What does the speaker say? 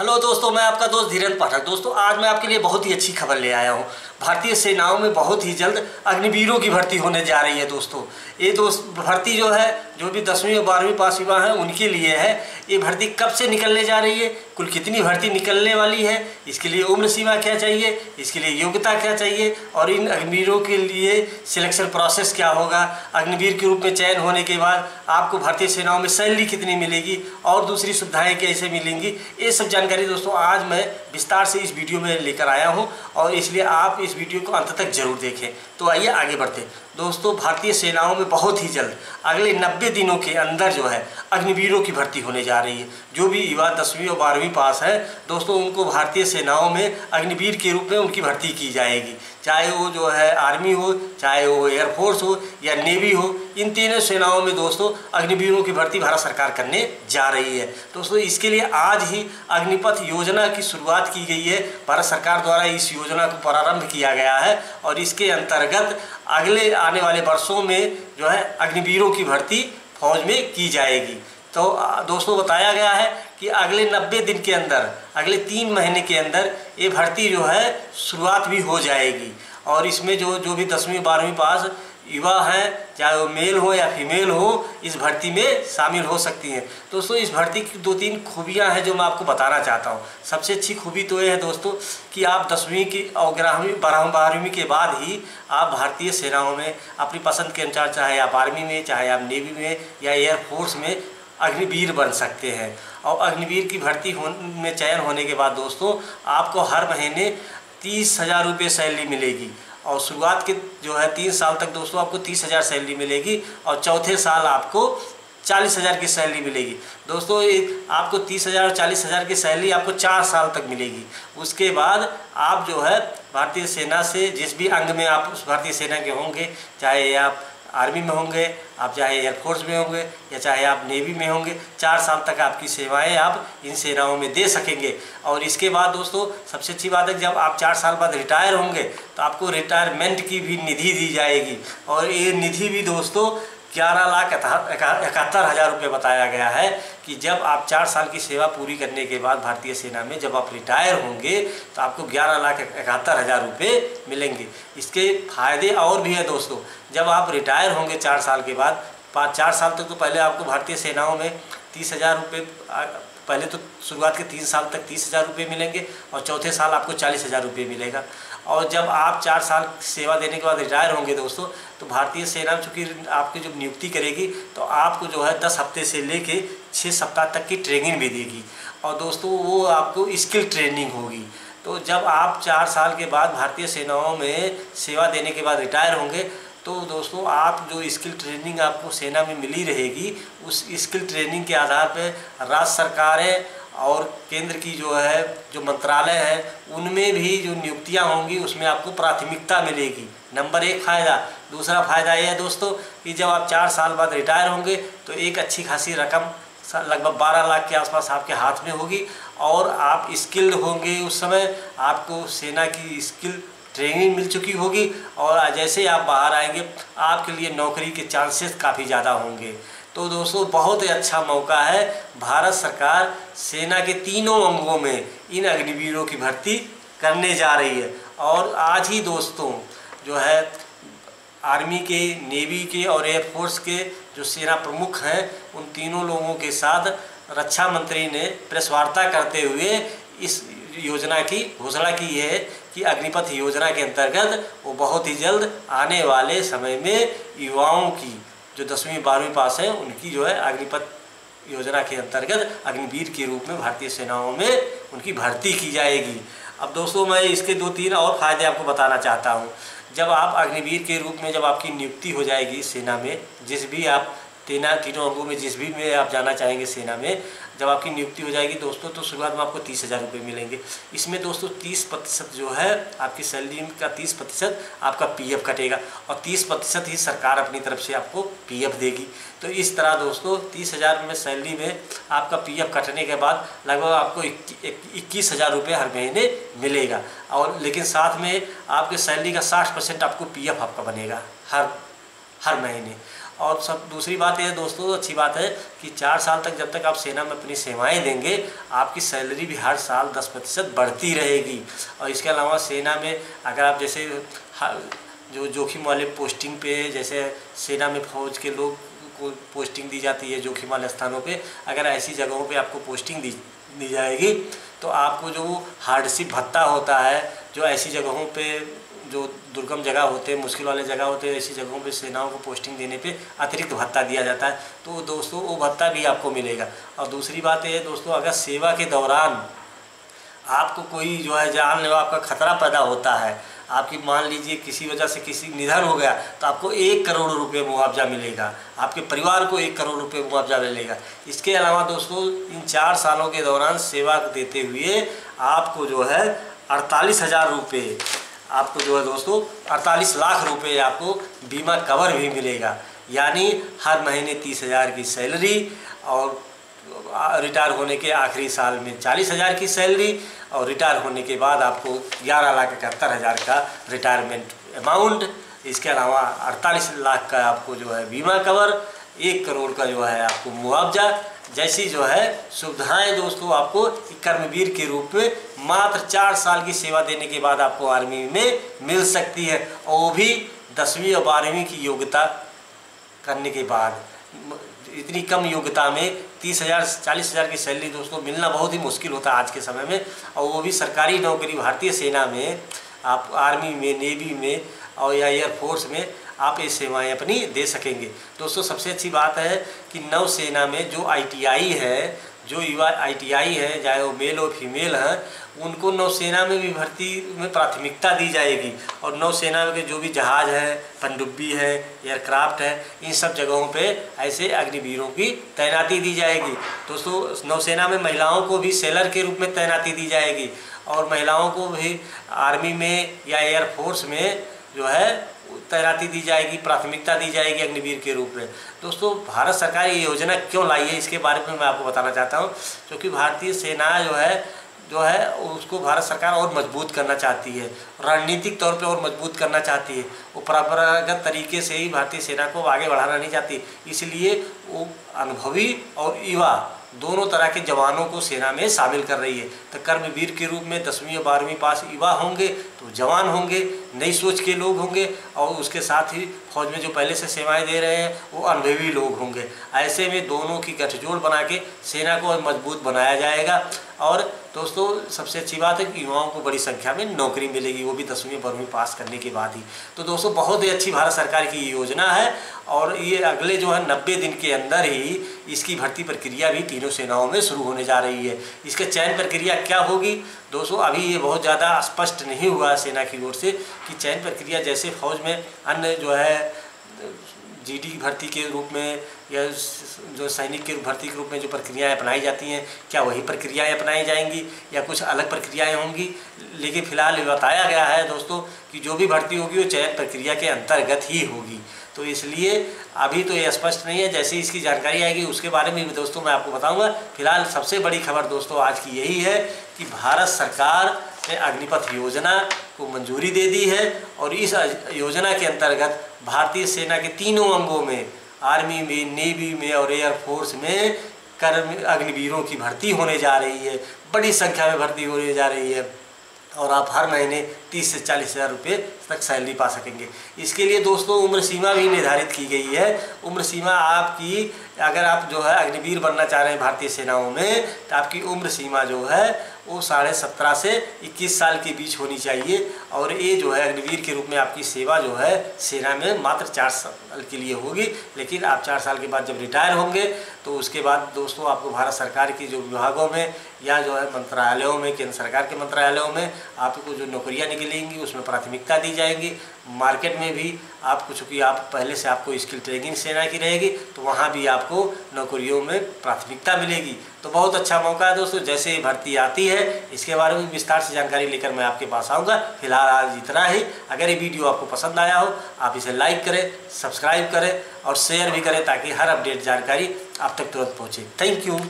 Hello दोस्तों, मैं आपका दोस्त धीरेन्द्र पाठक। दोस्तों, आज मैं आपके लिए बहुत ही अच्छी खबर ले आया हूँ। भारतीय सेनाओं में बहुत ही जल्द अग्निवीरों की भर्ती होने जा रही है। दोस्तों, ये भर्ती जो है, जो भी 10वीं और 12वीं पास युवा हैं उनके लिए है। ये भर्ती कब से निकलने जा रही है, कुल कितनी भर्ती निकलने वाली है, इसके लिए उम्र सीमा क्या चाहिए, इसके लिए योग्यता क्या चाहिए और इन अग्निवीरों के लिए सिलेक्शन प्रोसेस क्या होगा, अग्निवीर के रूप में चयन होने के बाद आपको भारतीय सेनाओं में सैलरी कितनी मिलेगी और दूसरी सुविधाएँ कैसे मिलेंगी, ये सब जानकारी दोस्तों आज मैं विस्तार से इस वीडियो में लेकर आया हूँ और इसलिए आप इस वीडियो को अंत तक जरूर देखें। तो आइए आगे बढ़ते। दोस्तों, भारतीय सेनाओं में बहुत ही जल्द अगले 90 दिनों के अंदर जो है अग्निवीरों की भर्ती होने जा रही है। जो भी युवा 10वीं और 12वीं पास है दोस्तों, उनको भारतीय सेनाओं में अग्निवीर के रूप में उनकी भर्ती की जाएगी। चाहे वो जो है आर्मी हो, चाहे वो एयरफोर्स हो या नेवी हो, इन तीनों सेनाओं में दोस्तों अग्निवीरों की भर्ती भारत सरकार करने जा रही है। दोस्तों, इसके लिए आज ही अग्निपथ योजना की शुरुआत की गई है। भारत सरकार द्वारा इस योजना को प्रारंभ किया गया है और इसके अंतर्गत अगले आने वाले वर्षों में जो है अग्निवीरों की भर्ती फौज में की जाएगी। तो दोस्तों, बताया गया है कि अगले 90 दिन के अंदर, अगले 3 महीने के अंदर ये भर्ती जो है शुरुआत भी हो जाएगी और इसमें जो भी 10वीं 12वीं पास युवा हैं, चाहे वो मेल हो या फीमेल हो, इस भर्ती में शामिल हो सकती हैं। दोस्तों, इस भर्ती की 2-3 खूबियां हैं जो मैं आपको बताना चाहता हूं। सबसे अच्छी खूबी तो ये है दोस्तों कि आप 10वीं की और 11वीं 12वीं के बाद ही आप भारतीय सेनाओं में अपनी पसंद के अनुसार, चाहे आप आर्मी में, चाहे आप नेवी में या एयरफोर्स में अग्निवीर बन सकते हैं। और अग्निवीर की भर्ती में चयन होने के बाद दोस्तों आपको हर महीने 30,000 रुपये सैलरी मिलेगी और शुरुआत के जो है 3 साल तक दोस्तों आपको 30,000 सैलरी मिलेगी और चौथे साल आपको 40,000 की सैलरी मिलेगी। दोस्तों, आपको 30,000 और 40,000 की सैलरी आपको 4 साल तक मिलेगी। उसके बाद आप जो है भारतीय सेना से जिस भी अंग में आप उस भारतीय सेना के होंगे, चाहे आप आर्मी में होंगे, आप चाहे एयरफोर्स में होंगे या चाहे आप नेवी में होंगे, 4 साल तक आपकी सेवाएं आप इन सेनाओं में दे सकेंगे। और इसके बाद दोस्तों सबसे अच्छी बात है, जब आप 4 साल बाद रिटायर होंगे तो आपको रिटायरमेंट की भी निधि दी जाएगी और ये निधि भी दोस्तों 11,71,000 रुपये बताया गया है कि जब आप 4 साल की सेवा पूरी करने के बाद भारतीय सेना में जब आप रिटायर होंगे तो आपको 11,71,000 रुपये मिलेंगे। इसके फायदे और भी है दोस्तों। जब आप रिटायर होंगे 4 साल के बाद, 4 साल तक तो पहले आपको भारतीय सेनाओं में 30,000 रुपये, पहले तो शुरुआत के 3 साल तक 30,000 रुपये मिलेंगे और चौथे साल आपको 40,000 रुपये मिलेगा। और जब आप 4 साल सेवा देने के बाद रिटायर होंगे दोस्तों, तो भारतीय सेना चूँकि आपकी जो नियुक्ति करेगी तो आपको जो है 10 हफ्ते से लेके 6 सप्ताह तक की ट्रेनिंग भी देगी और दोस्तों वो आपको स्किल ट्रेनिंग होगी। तो जब आप 4 साल के बाद भारतीय सेनाओं में सेवा देने के बाद रिटायर होंगे तो दोस्तों आप जो स्किल ट्रेनिंग आपको सेना में मिली रहेगी, उस स्किल ट्रेनिंग के आधार पर राज्य सरकारें और केंद्र की जो मंत्रालय हैं उनमें भी जो नियुक्तियां होंगी उसमें आपको प्राथमिकता मिलेगी। नंबर 1 फ़ायदा। दूसरा फ़ायदा ये है दोस्तों कि जब आप 4 साल बाद रिटायर होंगे तो एक अच्छी खासी रकम लगभग 12 लाख के आसपास आपके हाथ में होगी और आप स्किल्ड होंगे। उस समय आपको सेना की स्किल ट्रेनिंग मिल चुकी होगी और जैसे ही आप बाहर आएंगे आपके लिए नौकरी के चांसेस काफ़ी ज़्यादा होंगे। तो दोस्तों, बहुत ही अच्छा मौका है। भारत सरकार सेना के तीनों अंगों में इन अग्निवीरों की भर्ती करने जा रही है और आज ही दोस्तों जो है आर्मी के, नेवी के और एयरफोर्स के जो सेना प्रमुख हैं उन तीनों लोगों के साथ रक्षा मंत्री ने प्रेस वार्ता करते हुए इस योजना की घोषणा की है कि अग्निपथ योजना के अंतर्गत वो बहुत ही जल्द आने वाले समय में युवाओं की जो 10वीं 12वीं पास हैं उनकी जो है अग्निपथ योजना के अंतर्गत अग्निवीर के रूप में भारतीय सेनाओं में उनकी भर्ती की जाएगी। अब दोस्तों, मैं इसके 2-3 और फायदे आपको बताना चाहता हूँ। जब आप अग्निवीर के रूप में जब आपकी नियुक्ति हो जाएगी सेना में, जिस भी आप तीनों अंगों में जिस भी में आप जाना चाहेंगे सेना में, जब आपकी नियुक्ति हो जाएगी दोस्तों तो शुरुआत में आपको 30,000 रुपये मिलेंगे। इसमें दोस्तों 30% जो है आपकी सैलरी का 30% आपका पीएफ कटेगा और 30% ही सरकार अपनी तरफ से आपको पीएफ देगी। तो इस तरह दोस्तों 30,000 में सैलरी में आपका पीएफ कटने के बाद लगभग आपको 21,000 रुपये हर महीने मिलेगा। और लेकिन साथ में आपके सैलरी का 60% आपको पीएफ आपका बनेगा हर महीने। और सब दूसरी बात ये दोस्तों अच्छी बात है कि 4 साल तक जब तक आप सेना में अपनी सेवाएं देंगे आपकी सैलरी भी हर साल 10% बढ़ती रहेगी। और इसके अलावा सेना में अगर आप जैसे जो जोखिम वाले पोस्टिंग पे, जैसे सेना में फौज के लोग को पोस्टिंग दी जाती है जोखिम वाले स्थानों पे, अगर ऐसी जगहों पे आपको पोस्टिंग दी जाएगी तो आपको जो हार्डशिप भत्ता होता है, जो ऐसी जगहों पे जो दुर्गम जगह होते हैं, मुश्किल वाले जगह होते हैं, ऐसी जगहों पे सेनाओं को पोस्टिंग देने पे अतिरिक्त भत्ता दिया जाता है, तो दोस्तों वो भत्ता भी आपको मिलेगा। और दूसरी बात ये है दोस्तों, अगर सेवा के दौरान आपको कोई जो है जानलेवा आपका खतरा पैदा होता है, आपकी मान लीजिए किसी वजह से किसी निधन हो गया, तो आपको 1 करोड़ रुपये मुआवजा मिलेगा, आपके परिवार को 1 करोड़ रुपये मुआवजा मिलेगा। इसके अलावा दोस्तों इन 4 सालों के दौरान सेवा देते हुए आपको जो है 48,000 रुपये, आपको जो है दोस्तों 48 लाख रुपये आपको बीमा कवर भी मिलेगा। यानी हर महीने 30,000 की सैलरी और रिटायर होने के आखिरी साल में 40,000 की सैलरी और रिटायर होने के बाद आपको 11,71,000 का रिटायरमेंट अमाउंट। इसके अलावा 48 लाख का आपको जो है बीमा कवर, 1 करोड़ का जो है आपको मुआवजा जैसी जो है सुविधाएं दोस्तों आपको कर्मवीर के रूप में मात्र 4 साल की सेवा देने के बाद आपको आर्मी में मिल सकती है, और वो भी 10वीं और 12वीं की योग्यता करने के बाद। इतनी कम योग्यता में 30,000 40,000 की सैलरी दोस्तों मिलना बहुत ही मुश्किल होता है आज के समय में, और वो भी सरकारी नौकरी। भारतीय सेना में आप आर्मी में, नेवी में और या एयरफोर्स में आप ये सेवाएं अपनी दे सकेंगे। दोस्तों सबसे अच्छी बात है कि नौसेना में जो ITI है, जो युवा ITI है, चाहे वो मेल और फीमेल हैं, उनको नौसेना में भी भर्ती में प्राथमिकता दी जाएगी। और नौसेना के जो भी जहाज़ है, पनडुब्बी है, एयरक्राफ्ट है, इन सब जगहों पे ऐसे अग्निवीरों की तैनाती दी जाएगी। दोस्तों नौसेना में महिलाओं को भी सेलर के रूप में तैनाती दी जाएगी, और महिलाओं को भी आर्मी में या एयरफोर्स में जो है तैनाती दी जाएगी, प्राथमिकता दी जाएगी अग्निवीर के रूप में। दोस्तों भारत सरकार ये योजना क्यों लाई है इसके बारे में मैं आपको बताना चाहता हूँ, क्योंकि भारतीय सेना जो है उसको भारत सरकार और मजबूत करना चाहती है, रणनीतिक तौर पे और मजबूत करना चाहती है। वो परंपरागत तरीके से ही भारतीय सेना को आगे बढ़ाना नहीं चाहती, इसलिए वो अनुभवी और युवा दोनों तरह के जवानों को सेना में शामिल कर रही है। तो कर्मवीर के रूप में 10वीं और 12वीं पास युवा होंगे तो जवान होंगे, नई सोच के लोग होंगे, और उसके साथ ही फौज में जो पहले से सेवाएं दे रहे हैं वो अनुभवी लोग होंगे। ऐसे में दोनों की गठजोड़ बना के सेना को मजबूत बनाया जाएगा। और दोस्तों सबसे अच्छी बात है कि युवाओं को बड़ी संख्या में नौकरी मिलेगी, वो भी 10वीं 12वीं पास करने के बाद ही। तो दोस्तों बहुत ही अच्छी भारत सरकार की योजना है, और ये अगले जो है 90 दिन के अंदर ही इसकी भर्ती प्रक्रिया भी तीनों सेनाओं में शुरू होने जा रही है। इसका चयन प्रक्रिया क्या होगी दोस्तों, अभी ये बहुत ज़्यादा स्पष्ट नहीं हुआ सेना की ओर से कि चयन प्रक्रिया जैसे फौज में अन्य जो है GD भर्ती के रूप में या जो सैनिक के भर्ती के रूप में जो प्रक्रियाएं अपनाई जाती हैं, क्या वही प्रक्रियाएं अपनाई जाएंगी या कुछ अलग प्रक्रियाएं होंगी। लेकिन फिलहाल ये बताया गया है दोस्तों कि जो भी भर्ती होगी वो चयन प्रक्रिया के अंतर्गत ही होगी। तो इसलिए अभी तो ये स्पष्ट नहीं है, जैसे इसकी जानकारी आएगी उसके बारे में भी दोस्तों मैं आपको बताऊंगा। फिलहाल सबसे बड़ी खबर दोस्तों आज की यही है कि भारत सरकार ने अग्निपथ योजना को मंजूरी दे दी है, और इस योजना के अंतर्गत भारतीय सेना के तीनों अंगों में, आर्मी में, नेवी में और एयरफोर्स में अग्निवीरों की भर्ती होने जा रही है। बड़ी संख्या में भर्ती होने जा रही है, और आप हर महीने 30 से 40,000 रुपये तक सैलरी पा सकेंगे। इसके लिए दोस्तों उम्र सीमा भी निर्धारित की गई है। उम्र सीमा आपकी, अगर आप जो है अग्निवीर बनना चाह रहे हैं भारतीय सेनाओं में, तो आपकी उम्र सीमा जो है वो 17.5 से 21 साल के बीच होनी चाहिए। और ये जो है अग्निवीर के रूप में आपकी सेवा जो है सेना में मात्र 4 साल के लिए होगी। लेकिन आप 4 साल के बाद जब रिटायर होंगे तो उसके बाद दोस्तों आपको भारत सरकार की जो विभागों में या जो है मंत्रालयों में, केंद्र सरकार के मंत्रालयों में आपको जो नौकरियां निकलेंगी उसमें प्राथमिकता दी जाएगी। मार्केट में भी आपको, चूँकि आप पहले से आपको स्किल ट्रेनिंग सेना की रहेगी, तो वहाँ भी आपको नौकरियों में प्राथमिकता मिलेगी। तो बहुत अच्छा मौका है दोस्तों। जैसे ही भर्ती आती है इसके बारे में विस्तार से जानकारी लेकर मैं आपके पास आऊँगा। फिलहाल आज इतना ही। अगर ये वीडियो आपको पसंद आया हो आप इसे लाइक करें, सब्सक्राइब करें और शेयर भी करें, ताकि हर अपडेट जानकारी आप तक तुरंत पहुँचे। Thank you.